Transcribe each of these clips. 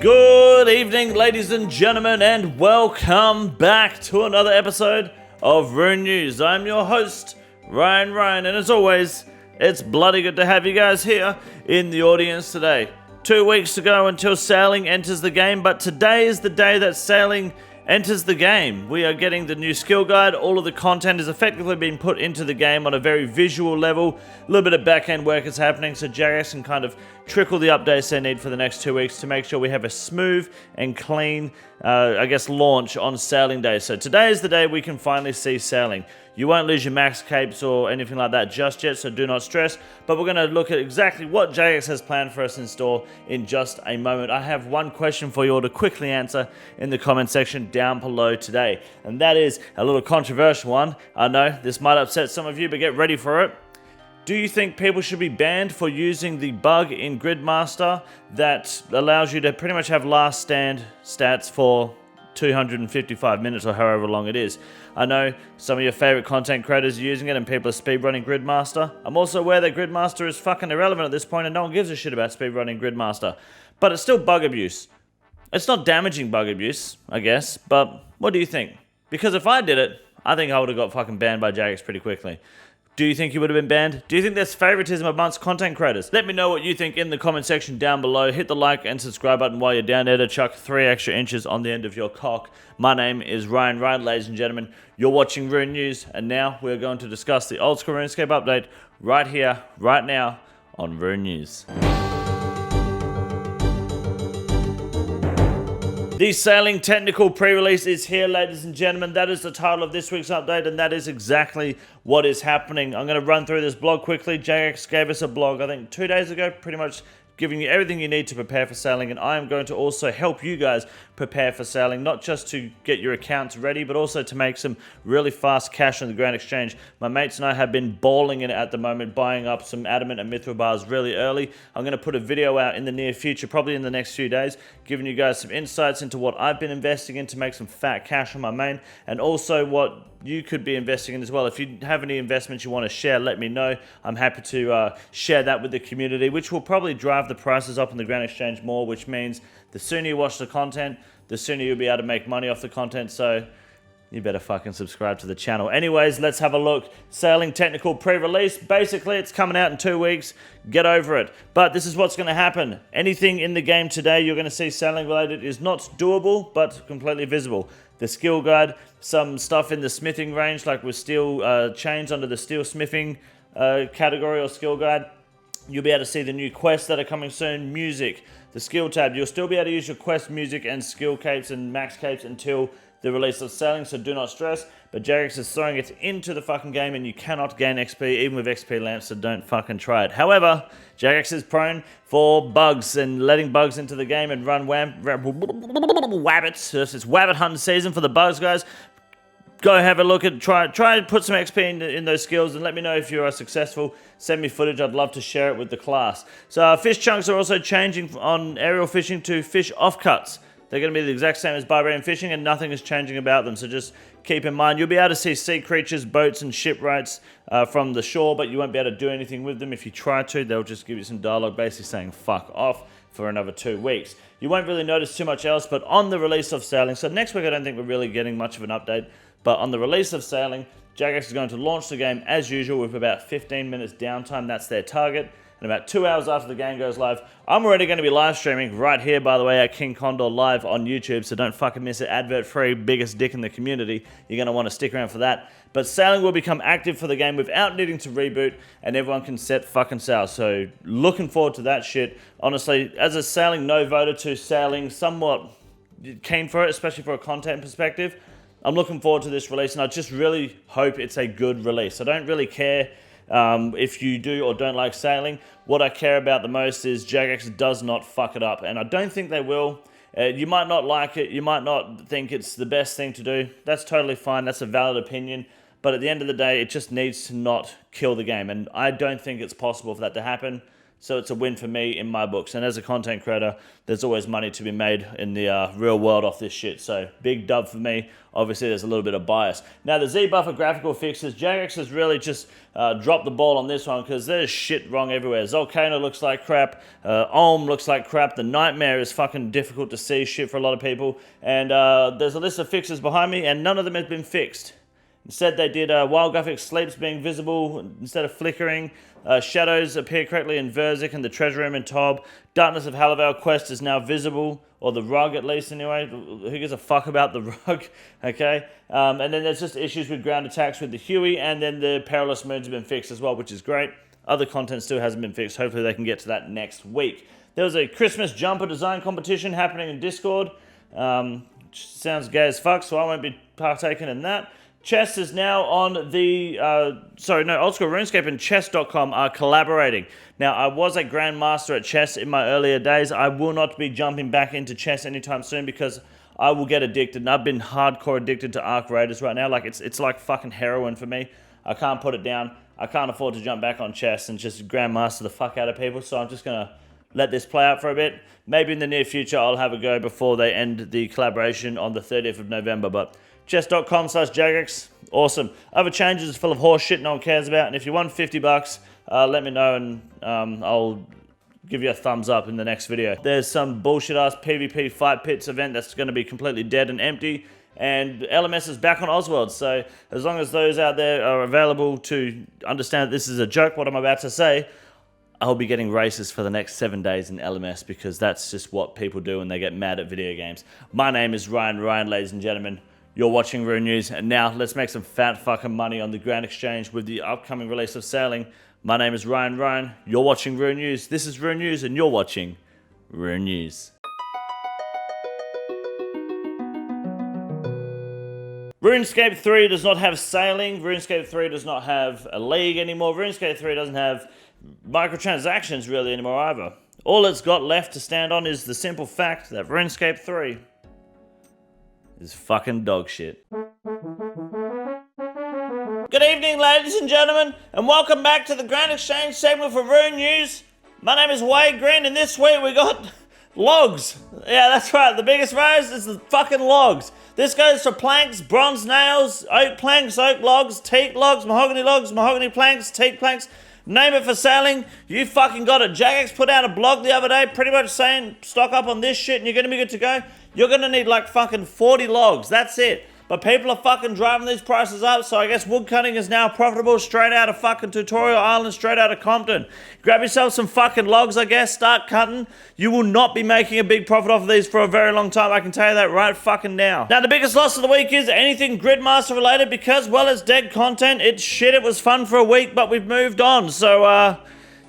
Good evening, ladies and gentlemen, and welcome back to another episode of Rune News. I'm your host, Ryan, and as always, it's bloody good to have you guys here in the audience today. 2 weeks to go until sailing enters the game, but today is the day that sailing enters the game. We are getting the new skill guide. All of the content is effectively being put into the game on a very visual level. A little bit of back-end work is happening, so Jagex can kind of trickle the updates they need for the next 2 weeks to make sure we have a smooth and clean, launch on sailing day. So today is the day we can finally see sailing. You won't lose your max capes or anything like that just yet, so do not stress. But we're going to look at exactly what Jagex has planned for us in store in just a moment. I have one question for you all to quickly answer in the comment section down below today. And that is a little controversial one. I know this might upset some of you, but get ready for it. Do you think people should be banned for using the bug in Gridmaster that allows you to pretty much have last stand stats for 255 minutes or however long it is? I know some of your favorite content creators are using it and people are speedrunning Gridmaster. I'm also aware that Gridmaster is fucking irrelevant at this point and no one gives a shit about speedrunning Gridmaster. But it's still bug abuse. It's not damaging bug abuse, I guess, but what do you think? Because if I did it, I think I would have got fucking banned by Jagex pretty quickly. Do you think you would have been banned? Do you think there's favoritism amongst content creators? Let me know what you think in the comment section down below. Hit the like and subscribe button while you're down there to chuck 3 extra inches on the end of your cock. My name is Ryan, ladies and gentlemen. You're watching Rune News, and now we're going to discuss the Oldschool Runescape update right here, right now on Rune News. The sailing technical pre-release is here, ladies and gentlemen. That is the title of this week's update, and that is exactly what is happening. I'm going to run through this blog quickly. Jagex gave us a blog, I think 2 days ago, pretty much giving you everything you need to prepare for sailing, and I am going to also help you guys prepare for sailing, not just to get your accounts ready, but also to make some really fast cash on the Grand Exchange. My mates and I have been balling in it at the moment, buying up some adamant and mithril bars really early. I'm going to put a video out in the near future, probably in the next few days, giving you guys some insights into what I've been investing in to make some fat cash on my main, and also what you could be investing in as well. If you have any investments you want to share, let me know. I'm happy to share that with the community, which will probably drive the prices up on the Grand Exchange more, which means the sooner you watch the content, the sooner you'll be able to make money off the content. So you better fucking subscribe to the channel. Anyways, let's have a look. Sailing technical pre-release. Basically, it's coming out in 2 weeks. Get over it. But this is what's going to happen. Anything in the game today you're going to see sailing related is not doable, but completely visible. The skill guide, some stuff in the smithing range, like with steel chains under the steel smithing category or skill guide. You'll be able to see the new quests that are coming soon. Music, the skill tab. You'll still be able to use your quest music and skill capes and max capes until the release of sailing, so do not stress. But Jagex is throwing it into the fucking game and you cannot gain XP even with XP lamps, so don't fucking try it. However, Jagex is prone for bugs and letting bugs into the game and run wabbits. It's wabbit hunting season for the bugs, guys. Go have a look at, try and put some XP in those skills and let me know if you are successful. Send me footage, I'd love to share it with the class. So fish chunks are also changing on aerial fishing to fish offcuts. They're going to be the exact same as barbarian fishing and nothing is changing about them. So just keep in mind, you'll be able to see sea creatures, boats and shipwrights from the shore, but you won't be able to do anything with them. If you try to, they'll just give you some dialogue basically saying fuck off for another 2 weeks. You won't really notice too much else, but on the release of sailing, so next week I don't think we're really getting much of an update, but on the release of sailing, Jagex is going to launch the game as usual with about 15 minutes downtime. That's their target. And about 2 hours after the game goes live, I'm already going to be live streaming right here, by the way, at King Condor live on YouTube, so don't fucking miss it. Advert free, biggest dick in the community. You're going to want to stick around for that. But sailing will become active for the game without needing to reboot, and everyone can set fucking sail. So looking forward to that shit. Honestly, as a sailing no voter to sailing, somewhat keen for it, especially for a content perspective. I'm looking forward to this release, and I just really hope it's a good release. I don't really care if you do or don't like sailing. What I care about the most is Jagex does not fuck it up, and I don't think they will. You might not like it, you might not think it's the best thing to do. That's totally fine, that's a valid opinion, but at the end of the day, it just needs to not kill the game, and I don't think it's possible for that to happen. So it's a win for me in my books. And as a content creator, there's always money to be made in the real world off this shit. So big dub for me. Obviously, there's a little bit of bias. Now, the Z-Buffer graphical fixes, Jagex has really just dropped the ball on this one because there's shit wrong everywhere. Zolcano looks like crap. Ohm looks like crap. The Nightmare is fucking difficult to see shit for a lot of people. And there's a list of fixes behind me, and none of them have been fixed. Instead, they did Wild Graphic Sleeps being visible instead of flickering. Shadows appear correctly in Verzik and the Treasure Room and Tob. Darkness of Halivale Quest is now visible, or the rug at least anyway. Who gives a fuck about the rug? Okay. And then there's just issues with ground attacks with the Huey, and then the Perilous Moons have been fixed as well, which is great. Other content still hasn't been fixed. Hopefully they can get to that next week. There was a Christmas jumper design competition happening in Discord. Sounds gay as fuck, so I won't be partaking in that. Chess is now on the, Oldschool Runescape and chess.com are collaborating. Now, I was a grandmaster at chess in my earlier days. I will not be jumping back into chess anytime soon because I will get addicted. And I've been hardcore addicted to Arc Raiders right now. Like, it's like fucking heroin for me. I can't put it down. I can't afford to jump back on chess and just grandmaster the fuck out of people. So I'm just going to let this play out for a bit. Maybe in the near future, I'll have a go before they end the collaboration on the 30th of November. But chess.com/Jagex, awesome. Other changes is full of horse shit no one cares about. And if you want $50, let me know and I'll give you a thumbs up in the next video. There's some bullshit ass PvP Fight Pits event that's going to be completely dead and empty. And LMS is back on Oswald. So as long as those out there are available to understand that this is a joke, what I'm about to say, I'll be getting racist for the next 7 days in LMS because that's just what people do when they get mad at video games. My name is Ryan, ladies and gentlemen. You're watching Rune News, and now let's make some fat fucking money on the Grand Exchange with the upcoming release of Sailing. My name is Ryan. You're watching Rune News. This is Rune News, and you're watching Rune News. RuneScape 3 does not have Sailing. RuneScape 3 does not have a league anymore. RuneScape 3 doesn't have microtransactions really anymore either. All it's got left to stand on is the simple fact that RuneScape 3 is fucking dog shit. Good evening, ladies and gentlemen, and welcome back to the Grand Exchange segment for Rune News. My name is Wade Green, and this week we got logs. Yeah, that's right, the biggest raise is the fucking logs. This goes for planks, bronze nails, oak planks, oak logs, teak logs, mahogany planks, teak planks. Name it for Sailing. You fucking got it. Jagex put out a blog the other day pretty much saying stock up on this shit and you're going to be good to go. You're going to need like fucking 40 logs. That's it. But people are fucking driving these prices up, so I guess woodcutting is now profitable straight out of fucking Tutorial Island, straight out of Compton. Grab yourself some fucking logs, I guess, start cutting. You will not be making a big profit off of these for a very long time, I can tell you that right fucking now. Now, the biggest loss of the week is anything Gridmaster related because, well, it's dead content. It's shit, it was fun for a week, but we've moved on. So,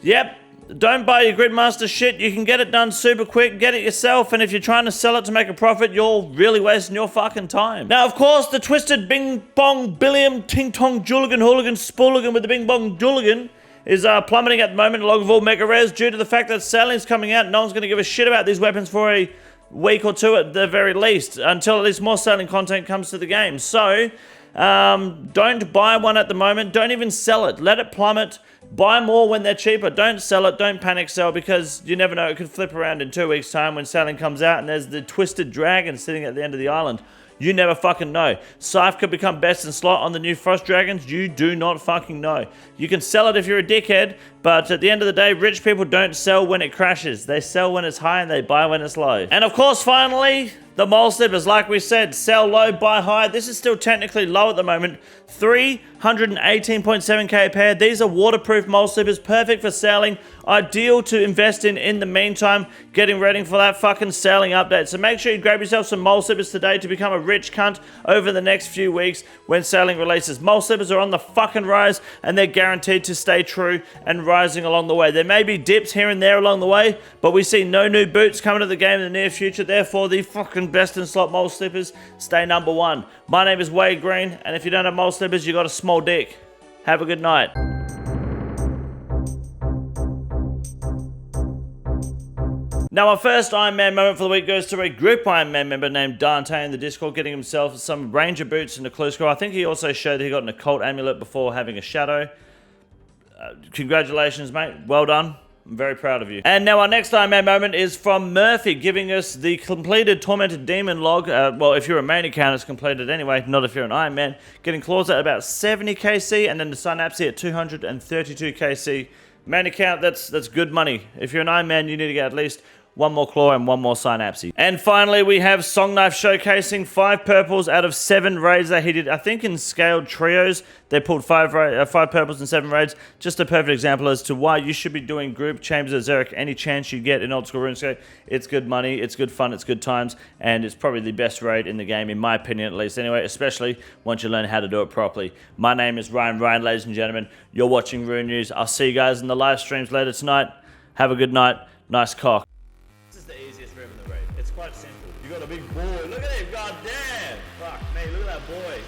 yep. Don't buy your Gridmaster shit. You can get it done super quick. Get it yourself. And if you're trying to sell it to make a profit, you're really wasting your fucking time. Now, of course, the twisted bing bong billiam ting tong jooligan hooligan spooligan with the bing bong dooligan is plummeting at the moment along with all mega rares due to the fact that Sailing's coming out. No one's going to give a shit about these weapons for a week or two at the very least until at least more Sailing content comes to the game. So, don't buy one at the moment. Don't even sell it. Let it plummet. Buy more when they're cheaper. Don't sell it. Don't panic sell because you never know. It could flip around in 2 weeks' time when Sailing comes out and there's the twisted dragon sitting at the end of the island. You never fucking know. Scythe could become best in slot on the new Frost Dragons. You do not fucking know. You can sell it if you're a dickhead, but at the end of the day, rich people don't sell when it crashes. They sell when it's high and they buy when it's low. And of course, finally, the mole slippers, like we said, sell low, buy high. This is still technically low at the moment. 318.7k a pair. These are waterproof mole slippers, perfect for sailing. Ideal to invest in the meantime, getting ready for that fucking Sailing update. So make sure you grab yourself some mole slippers today to become a rich cunt over the next few weeks when Sailing releases. Mole slippers are on the fucking rise and they're guaranteed to stay true and rising along the way. There may be dips here and there along the way, but we see no new boots coming to the game in the near future. Therefore, the fucking best in slot mole slippers stay number one. My name is Wade Green, and if you don't have mole slippers, you got a small dick. Have a good night. Now, our first Ironman moment for the week goes to a group Ironman member named Dante in the Discord, getting himself some Ranger boots and a clue score. I think he also showed that he got an occult amulet before having a shadow. Congratulations, mate. Well done. I'm very proud of you. And now our next Ironman moment is from Murphy, giving us the completed Tormented Demon log. Well, if you're a main account, it's completed anyway, not if you're an Ironman. Getting claws at about 70 kc, and then the Synapse at 232 kc. Main account, that's good money. If you're an Ironman, you need to get at least one more claw and one more Synapse. And finally, we have Song Knife showcasing 5 purples out of 7 raids that he did. I think in scaled trios, they pulled 5 purples and 7 raids. Just a perfect example as to why you should be doing group Chambers of Xeric any chance you get in Old School RuneScape. It's good money, it's good fun, it's good times, and it's probably the best raid in the game, in my opinion at least anyway, especially once you learn how to do it properly. My name is Ryan, ladies and gentlemen. You're watching Rune News. I'll see you guys in the live streams later tonight. Have a good night. Nice cock. Quite simple. You got a big boy. Look at him. God damn. Fuck me. Look at that boy.